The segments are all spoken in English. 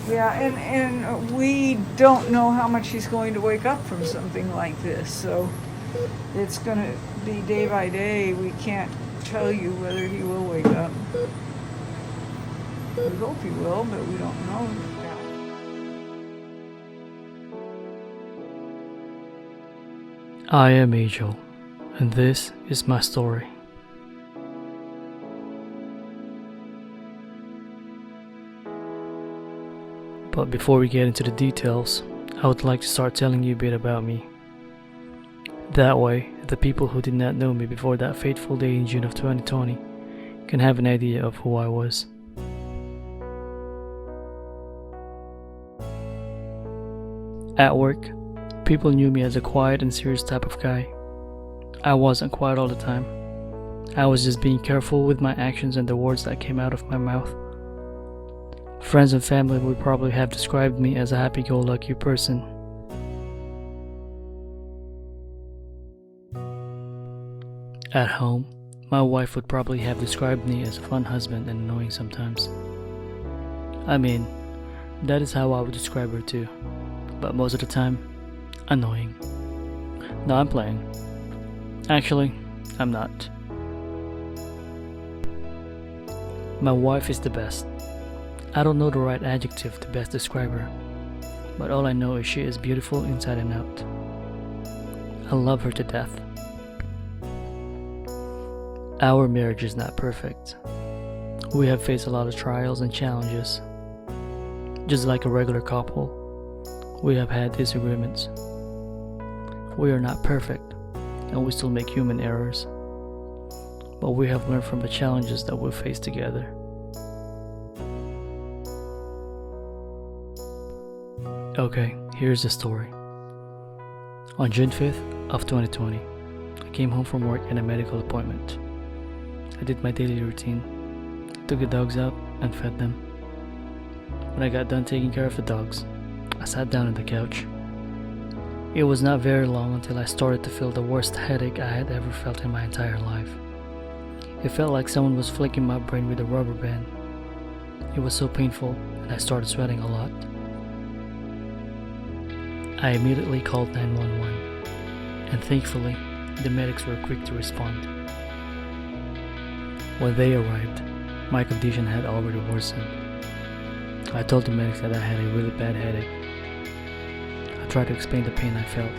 Yeah, and we don't know how much he's going to wake up from something like this. So it's going to be day by day. We can't tell you whether he will wake up. We hope he will, but we don't know. I am Agel, and this is my story. But before we get into the details, I would like to start telling you a bit about me. That way, the people who did not know me before that fateful day in June of 2020 can have an idea of who I was. At work, people knew me as a quiet and serious type of guy. I wasn't quiet all the time. I was just being careful with my actions and the words that came out of my mouth. Friends and family would probably have described me as a happy-go-lucky person. At home, my wife would probably have described me as a fun husband and annoying sometimes. I mean, that is how I would describe her too, but most of the time, annoying. No, I'm playing. Actually, I'm not. My wife is the best. I don't know the right adjective to best describe her, but all I know is she is beautiful inside and out. I love her to death. Our marriage is not perfect. We have faced a lot of trials and challenges. Just like a regular couple, we have had disagreements. We are not perfect, and we still make human errors, but we have learned from the challenges that we face together. Okay, here's the story. On June 5th of 2020, I came home from work and a medical appointment. I did my daily routine, took the dogs out and fed them. When I got done taking care of the dogs, I sat down on the couch. It was not very long until I started to feel the worst headache I had ever felt in my entire life. It felt like someone was flicking my brain with a rubber band. It was so painful and I started sweating a lot. I immediately called 911, and thankfully, the medics were quick to respond. When they arrived, my condition had already worsened. I told the medics that I had a really bad headache. I tried to explain the pain I felt.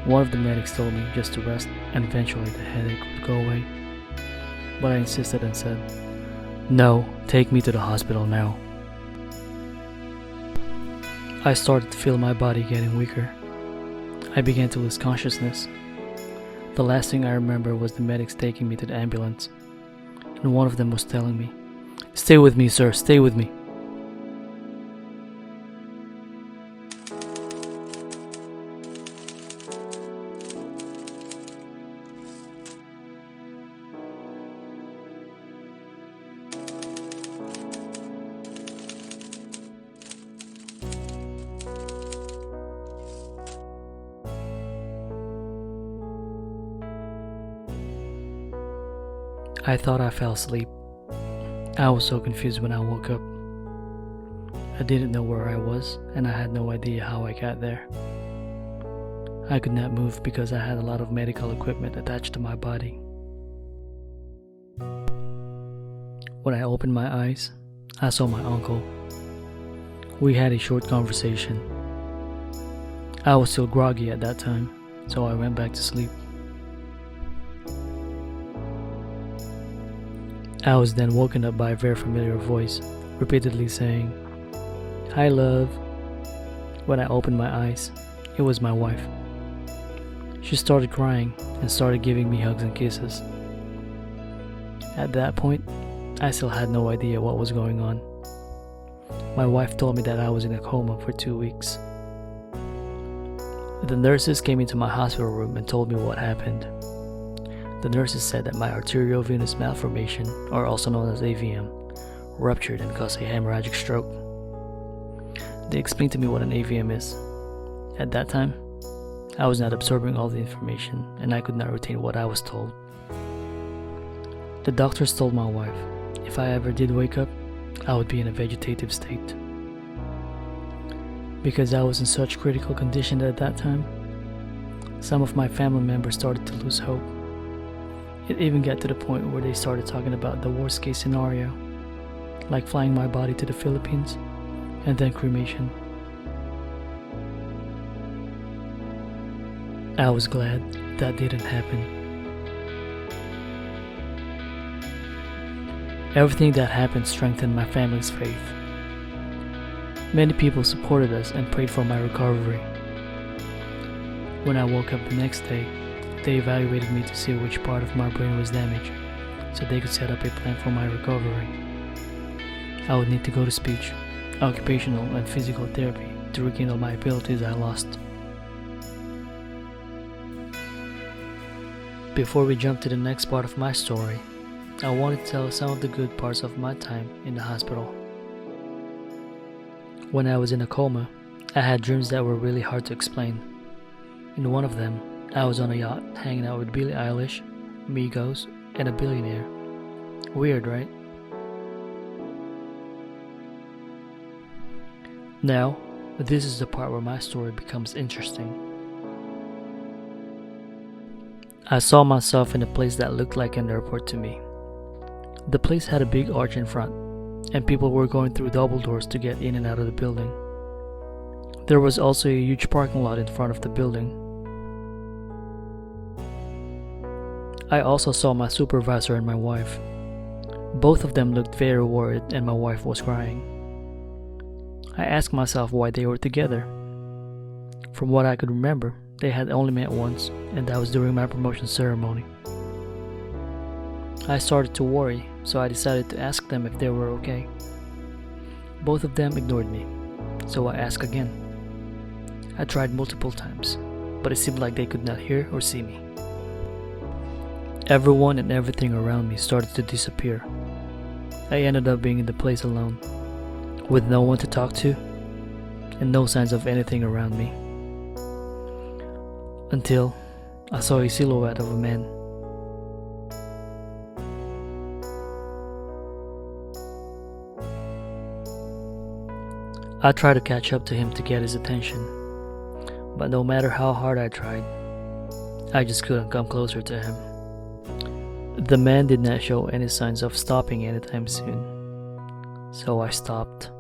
One of the medics told me just to rest and eventually the headache would go away. But I insisted and said, "No, take me to the hospital now." I started to feel my body getting weaker. I began to lose consciousness. The last thing I remember was the medics taking me to the ambulance, and one of them was telling me, "Stay with me, sir, stay with me." I thought I fell asleep. I was so confused when I woke up. I didn't know where I was, and I had no idea how I got there. I could not move because I had a lot of medical equipment attached to my body. When I opened my eyes, I saw my uncle. We had a short conversation. I was still groggy at that time, so I went back to sleep. I was then woken up by a very familiar voice, repeatedly saying, "Hi, love." When I opened my eyes, it was my wife. She started crying and started giving me hugs and kisses. At that point, I still had no idea what was going on. My wife told me that I was in a coma for 2 weeks. The nurses came into my hospital room and told me what happened. The nurses said that my arteriovenous malformation, or also known as AVM, ruptured and caused a hemorrhagic stroke. They explained to me what an AVM is. At that time, I was not absorbing all the information and I could not retain what I was told. The doctors told my wife, if I ever did wake up, I would be in a vegetative state. Because I was in such critical condition at that time, some of my family members started to lose hope. It even got to the point where they started talking about the worst case scenario, like flying my body to the Philippines and then cremation. I was glad that didn't happen. Everything that happened strengthened my family's faith. Many people supported us and prayed for my recovery. When I woke up the next day, they evaluated me to see which part of my brain was damaged, so they could set up a plan for my recovery. I would need to go to speech, occupational, and physical therapy to regain all my abilities I lost. Before we jump to the next part of my story, I want to tell some of the good parts of my time in the hospital. When I was in a coma, I had dreams that were really hard to explain. In one of them, I was on a yacht hanging out with Billie Eilish, Migos, and a billionaire. Weird, right? Now, this is the part where my story becomes interesting. I saw myself in a place that looked like an airport to me. The place had a big arch in front, and people were going through double doors to get in and out of the building. There was also a huge parking lot in front of the building. I also saw my supervisor and my wife. Both of them looked very worried, and my wife was crying. I asked myself why they were together. From what I could remember, they had only met once, and that was during my promotion ceremony. I started to worry, so I decided to ask them if they were okay. Both of them ignored me, so I asked again. I tried multiple times, but it seemed like they could not hear or see me. Everyone and everything around me started to disappear. I ended up being in the place alone, with no one to talk to, and no signs of anything around me. Until I saw a silhouette of a man. I tried to catch up to him to get his attention, but no matter how hard I tried, I just couldn't come closer to him. The man did not show any signs of stopping anytime soon, so I stopped.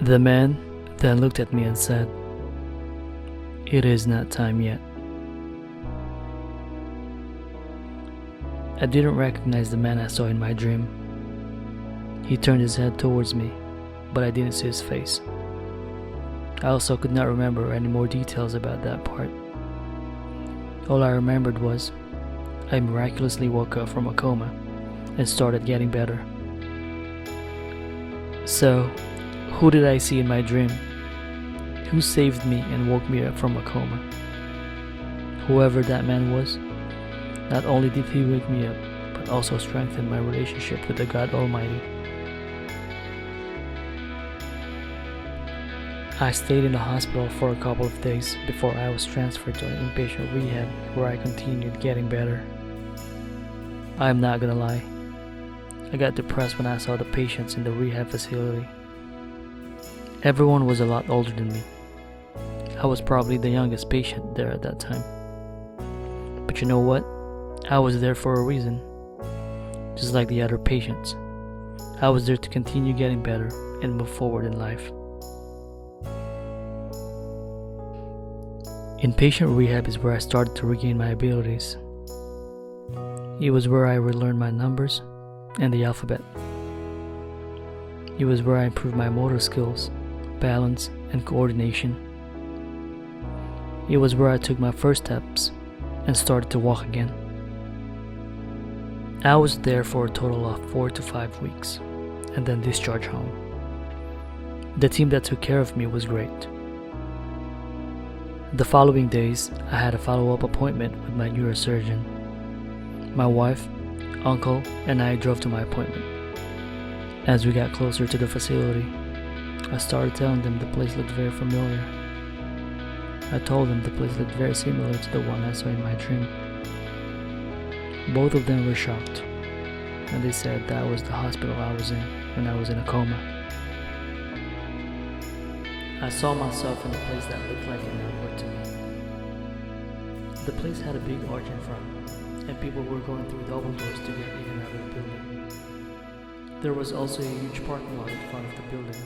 The man then looked at me and said, "It is not time yet." I didn't recognize the man I saw in my dream. He turned his head towards me, but I didn't see his face. I also could not remember any more details about that part. All I remembered was I miraculously woke up from a coma and started getting better. So, who did I see in my dream? Who saved me and woke me up from a coma? Whoever that man was, not only did he wake me up, but also strengthened my relationship with the God Almighty. I stayed in the hospital for a couple of days before I was transferred to an inpatient rehab where I continued getting better. I am not gonna lie, I got depressed when I saw the patients in the rehab facility. Everyone was a lot older than me. I was probably the youngest patient there at that time. But you know what? I was there for a reason. Just like the other patients, I was there to continue getting better and move forward in life. Inpatient rehab is where I started to regain my abilities. It was where I relearned my numbers and the alphabet. It was where I improved my motor skills, balance, and coordination. It was where I took my first steps and started to walk again. I was there for a total of 4 to 5 weeks and then discharged home. The team that took care of me was great. The following days, I had a follow-up appointment with my neurosurgeon. My wife, uncle, and I drove to my appointment. As we got closer to the facility, I started telling them the place looked very familiar. I told them the place looked very similar to the one I saw in my dream. Both of them were shocked. and they said that was the hospital I was in when I was in a coma. I saw myself in a place that looked like an airport to me. The place had a big arch in front, and people were going through double doors to get in and out of the building. There was also a huge parking lot in front of the building,